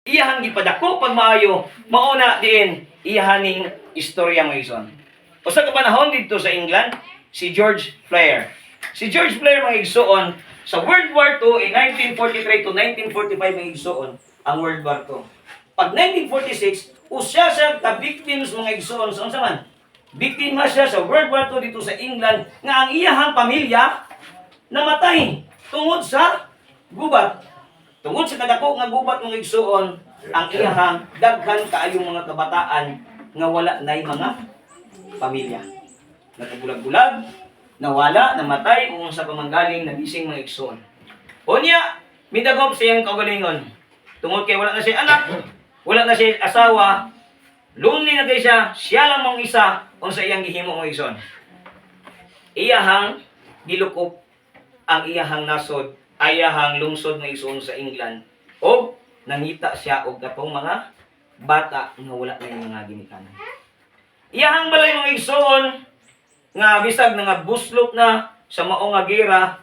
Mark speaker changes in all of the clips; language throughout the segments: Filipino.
Speaker 1: iyahang gipadako pag maayo, mauna din iyahaning istorya mga igsoon. Usa ka panahon dito sa England, si George Blair. Si George Blair mga igsoon sa World War II in 1943 to 1945 mga igsoon ang World War II. Pag 1946, usya siya ka victims mga igsoon sa unsa man. Biktima siya sa World War II dito sa England nga ang iyahang pamilya namatay tungod sa gubat. Tungod sa kadako nga gubat ng igsuon, ang iyahang daghan kaayong mga kabataan nga wala nay mga pamilya. Nakabulag-bulag, nawala, namatay, kung sa pamanggaling, nagising mga igsuon. Unya, midagop siyang kaugalingon. Tungod kay wala na siya anak, wala na siya asawa, lonely na kay siya lang mong isa, kung sa iyang gihimo mga igsuon. Iyahang gilukop ang iyahang nasod, ayahang lungsod nga igsoon sa England o nangita siya og katong mga bata nga wala na mga ginikanan. Iyahang balay mga igsoon nga bisag nga buslok na sa mao nga gera,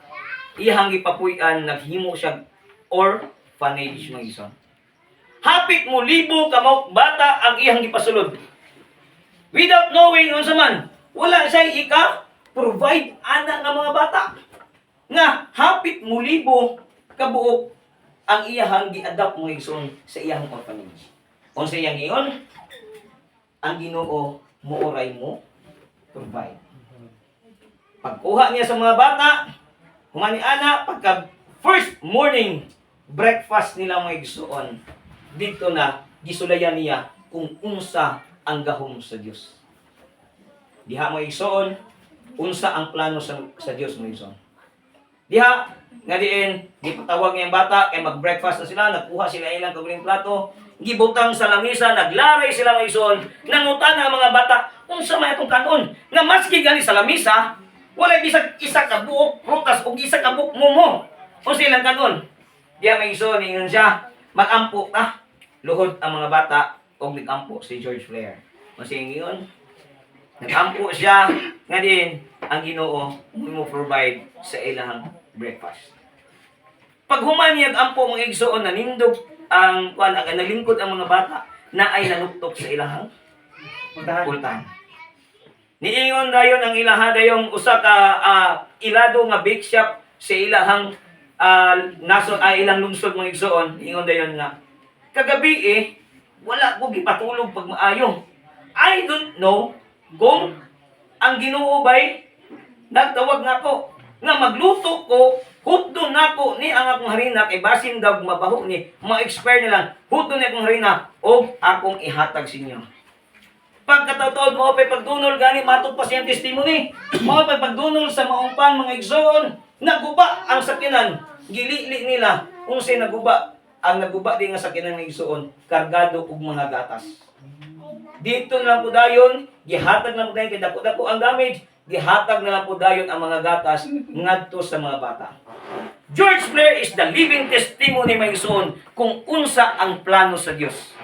Speaker 1: iyahang gipapuy-an naghimo siya orphanage mga igsoon. Hapit mo libo ka mga bata ang iyang gipasulod. Without knowing unsa man, wala siya ika-provide ana nga mga bata. Nga hapit mo libo kabuok ang iyahang gi-adapt mo igsoon sa iyahang orphanage. Kung sa iyang giyon, ang Ginoo mooray mo provide. Pagkuha niya sa mga bata, humani ana pagka first morning breakfast nila mga igsoon, dito na gisulayan niya kung unsa ang gahom sa Dios. Diha mga igsoon, unsa ang plano sa Dios mga igsoon. Diha, nga diin, gipatawag niya ang bata, kay mag-breakfast na sila, nagkuha sila ilang kaguling plato, gibutang sa lamisa, naglaray sila ng ison, nangutan ang mga bata, kung sa may itong kanon, nga maski gali sa lamisa, wala bisag isa ka buok, prutas, o isa ka buok mumo, kung silang kanon. Diha may ison, ingon siya, mag-ampo na, luhod ang mga bata, o nag-ampo si George Blair. Kung siya ingon, nag-ampo siya, nga din, ang Ginoo mo provide sa ilang breakfast. Pag humaniyag ampo mga igsoon nanindog ang nalingkod ang mga bata na ay nanuktok sa ilang pultahan. Niingon dayon ang ilaha dayong usa ka ilado nga bake shop sa ilahang ilang lungsod mga igsoon. Niingon dayon nga kagabi wala ko gipatulog pag maayo. I don't know kung ang Ginoo bay nagtawag nako nga magluto ko, hudon nako ni ang akong harina kay basin daw mabaho ni, ma-expire na lang, hudon ni akong harina o akong ihatag sa inyo. Pagkataod mo pay pagdunol gani matud pa siyang testimony, mo pay pagdunol sa maumpan mga igsoon, naguba ang sakinan, gilili nila unsay naguba, ang naguba di nga sakinan ng igsoon, kargado og mga gatas. Dito na lang po dayon, gihatag na po dayon kay dako-dako ang damage, gihatag na lang po dayon ang mga gatas ngadto sa mga bata. George Blair is the living testimony mga igsoon kung unsa ang plano sa Dios.